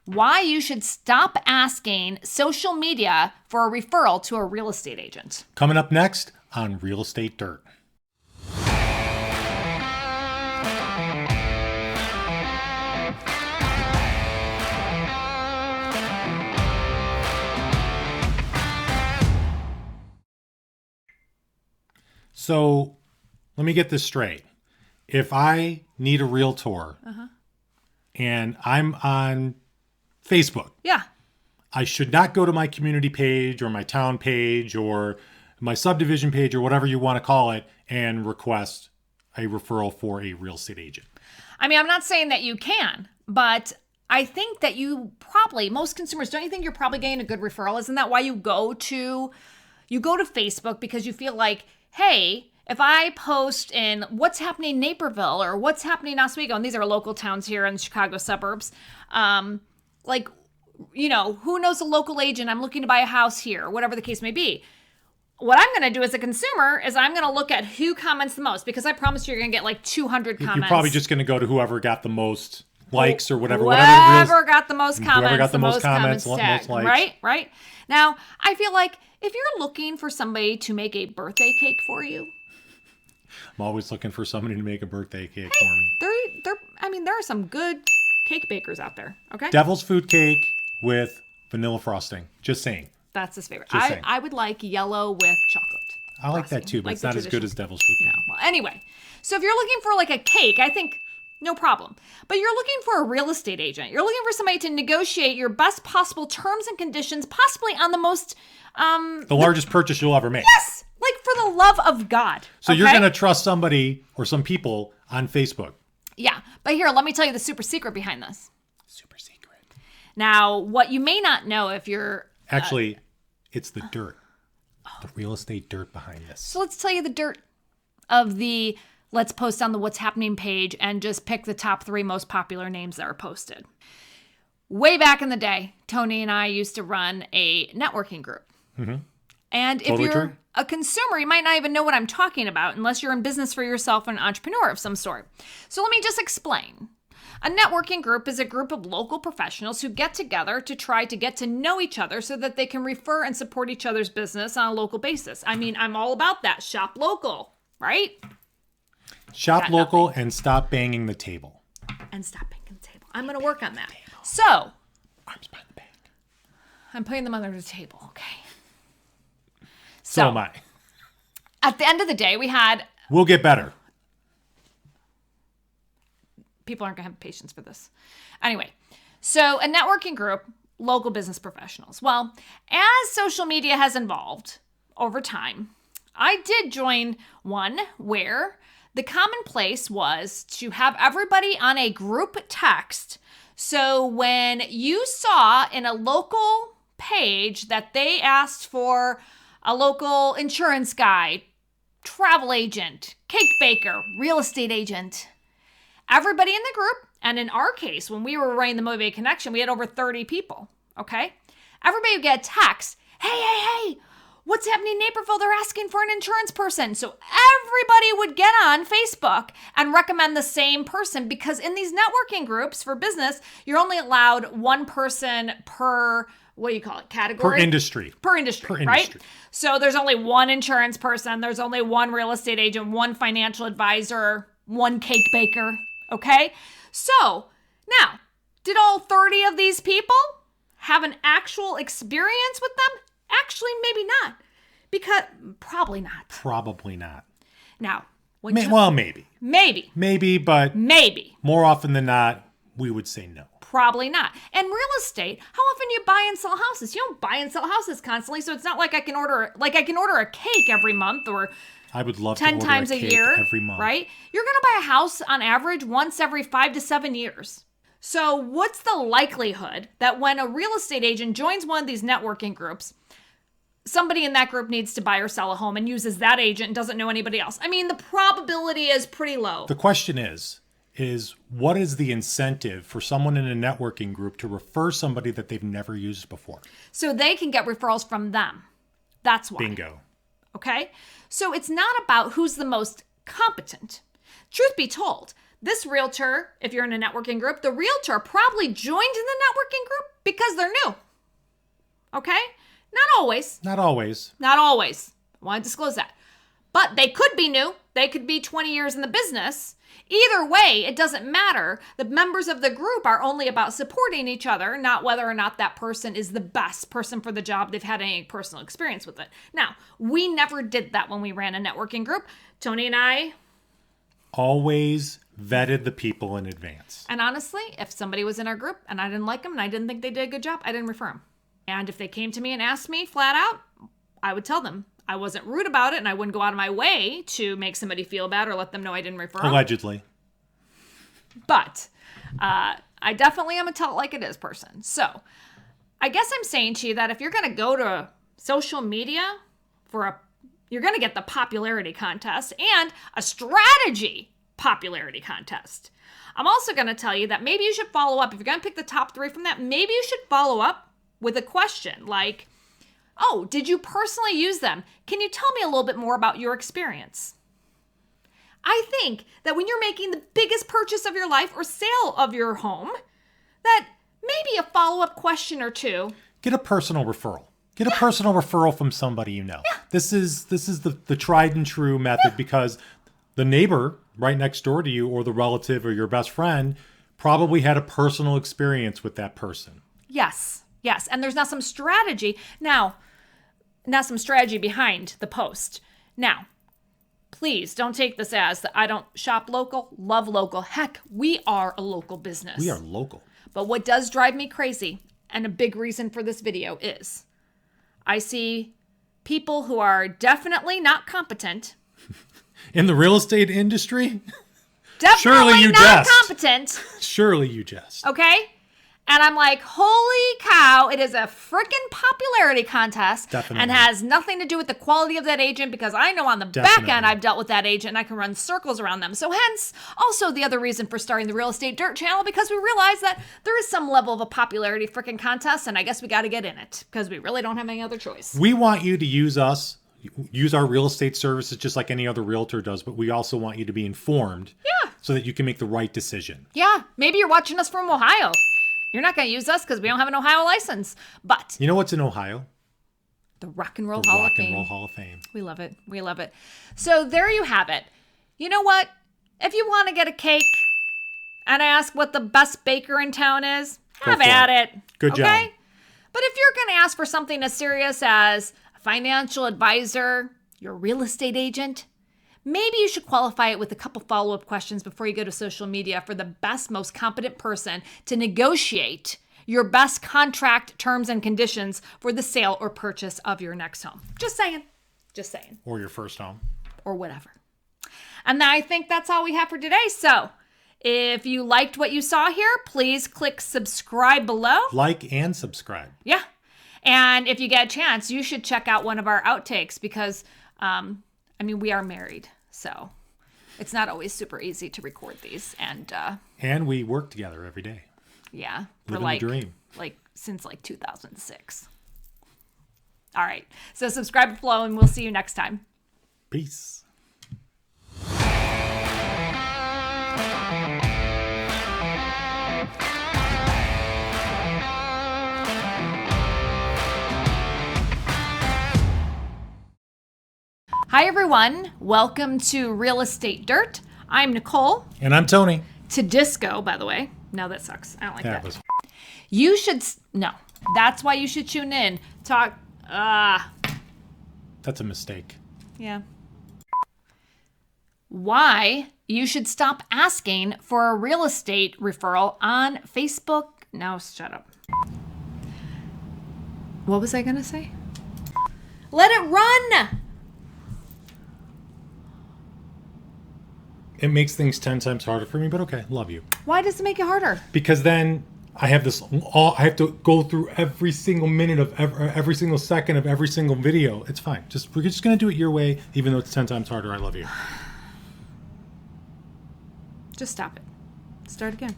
why you should stop asking social media for a referral to a real estate agent. Coming up next on Real Estate Dirt. So let me get this straight. If I need a realtor and I'm on Facebook, Yeah. I should not go to my community page or my town page or my subdivision page or whatever you want to call it and request a referral for a real estate agent. I mean, I'm not saying that you can, but I think that most consumers, don't you think you're probably getting a good referral? Isn't that why you go to Facebook, because you feel like, hey, if I post in what's happening in Naperville or what's happening in Oswego, and these are local towns here in the Chicago suburbs, who knows a local agent? I'm looking to buy a house here, whatever the case may be. What I'm going to do as a consumer is I'm going to look at who comments the most, because I promise you're going to get like 200 comments. You're probably just going to go to whoever got the most likes or whatever. Whoever got the most comments. Whoever got the most comments most tagged, likes. Right? Now, I feel like if you're looking for somebody to make a birthday cake for you, I'm always looking for somebody to make a birthday cake for me. There are some good cake bakers out there, okay? Devil's food cake with vanilla frosting. Just saying. That's his favorite. Just saying. I would like yellow with chocolate. I like that too, but like it's not as good as Devil's food cake. No. Well, anyway, so if you're looking for like a cake, I think no problem. But you're looking for a real estate agent. You're looking for somebody to negotiate your best possible terms and conditions, possibly on the most... the largest purchase you'll ever make. Yes! Like, for the love of God. So you're going to trust somebody or some people on Facebook. Yeah. But here, let me tell you the super secret behind this. Super secret. Now, what you may not know if you're... Actually, it's the dirt. The real estate dirt behind this. So let's tell you the dirt of the let's post on the what's happening page and just pick the top 3 most popular names that are posted. Way back in the day, Tony and I used to run a networking group. Mm-hmm. And if you're a consumer, you might not even know what I'm talking about unless you're in business for yourself, an entrepreneur of some sort. So let me just explain. A networking group is a group of local professionals who get together to try to get to know each other so that they can refer and support each other's business on a local basis. I mean, I'm all about that. Shop local, right? Shop local and stop banging the table. And stop banging the table. I'm going to work on that. So, arms behind the back. I'm putting them under the table, okay? So am I. At the end of the day, We'll get better. People aren't going to have patience for this. Anyway, so a networking group, local business professionals. Well, as social media has evolved over time, I did join one where the commonplace was to have everybody on a group text. So when you saw in a local page that they asked for a local insurance guy, travel agent, cake baker, real estate agent, everybody in the group, and in our case, when we were running the Motivated Connection, we had over 30 people, okay? Everybody would get a text, hey, what's happening in Naperville? They're asking for an insurance person. So everybody would get on Facebook and recommend the same person, because in these networking groups for business, you're only allowed one person per, what do you call it, category? Per industry, right? So there's only one insurance person, there's only one real estate agent, one financial advisor, one cake baker, okay? So now, did all 30 of these people have an actual experience with them? Actually, maybe not. Because probably not. Now, maybe. Maybe, but maybe. More often than not, we would say no. Probably not. And real estate, how often do you buy and sell houses? You don't buy and sell houses constantly, so it's not like I can order a cake every month, or I would love 10 to order times a a cake year, every month. Right? You're going to buy a house on average once every 5 to 7 years. So what's the likelihood that when a real estate agent joins one of these networking groups, somebody in that group needs to buy or sell a home and uses that agent and doesn't know anybody else? I mean, the probability is pretty low. The question is what is the incentive for someone in a networking group to refer somebody that they've never used before? So they can get referrals from them. That's why. Bingo. Okay? So it's not about who's the most competent. Truth be told, this realtor, if you're in a networking group, the realtor probably joined in the networking group because they're new. Okay? Not always. Not always. Not always. I want to disclose that. But they could be new. They could be 20 years in the business. Either way, it doesn't matter. The members of the group are only about supporting each other, not whether or not that person is the best person for the job. They've had any personal experience with it. Now, we never did that when we ran a networking group. Tony and I always vetted the people in advance. And honestly, if somebody was in our group and I didn't like them and I didn't think they did a good job, I didn't refer them. And if they came to me and asked me flat out, I would tell them. I wasn't rude about it, and I wouldn't go out of my way to make somebody feel bad or let them know I didn't refer them. Allegedly. But I definitely am a tell it like it is person. So I guess I'm saying to you that if you're going to go to social media you're going to get the popularity contest and a strategy popularity contest. I'm also going to tell you that maybe you should follow up. If you're going to pick the top 3 from that, maybe you should follow up with a question like, oh, did you personally use them? Can you tell me a little bit more about your experience? I think that when you're making the biggest purchase of your life or sale of your home, that maybe a follow-up question or two. Get a personal referral. Get a personal referral from somebody you know. Yeah. This is the tried and true method because the neighbor right next door to you or the relative or your best friend probably had a personal experience with that person. Yes. Yes. And there's now some strategy. Now some strategy behind the post. Now, please don't take this as that I don't shop local, love local. Heck, we are a local business. We are local. But what does drive me crazy, and a big reason for this video is I see people who are definitely not competent. In the real estate industry? Definitely Surely you not jest. competent. Surely you jest. Okay? And I'm like, holy cow, it is a freaking popularity contest. Definitely. And has nothing to do with the quality of that agent because I know on the back end I've dealt with that agent and I can run circles around them. So hence, also the other reason for starting the Real Estate Dirt channel because we realized that there is some level of a popularity freaking contest and I guess we got to get in it because we really don't have any other choice. We want you to use us, use our real estate services just like any other realtor does, but we also want you to be informed so that you can make the right decision. Yeah, maybe you're watching us from Ohio. You're not going to use us because we don't have an Ohio license. But you know what's in Ohio? The Rock and Roll Hall of Fame. Rock and Roll Hall of Fame. We love it. We love it. So there you have it. You know what? If you want to get a cake and ask what the best baker in town is, have at it. Good job. Okay? But if you're going to ask for something as serious as a financial advisor, your real estate agent, maybe you should qualify it with a couple follow-up questions before you go to social media for the best, most competent person to negotiate your best contract terms and conditions for the sale or purchase of your next home. Just saying. Just saying. Or your first home. Or whatever. And I think that's all we have for today. So if you liked what you saw here, please click subscribe below. Like and subscribe. Yeah. And if you get a chance, you should check out one of our outtakes because we are married, so it's not always super easy to record these. And we work together every day. Yeah. Living the dream. Since 2006. All right. So subscribe below and we'll see you next time. Peace. Hi, everyone. Welcome to Real Estate Dirt. I'm Nicole. And I'm Tony. Tudisco, by the way. No, that sucks. I don't like that. Was... You should... No. That's why you should tune in. Talk... That's a mistake. Yeah. Why you should stop asking for a real estate referral on Facebook. Now, shut up. What was I going to say? Let it run! It makes things 10 times harder for me, but okay, love you. Why does it make it harder? Because then I have I have to go through every single minute of every single second of every single video. It's fine. We're just going to do it your way, even though it's 10 times harder. I love you. Just stop it. Start again.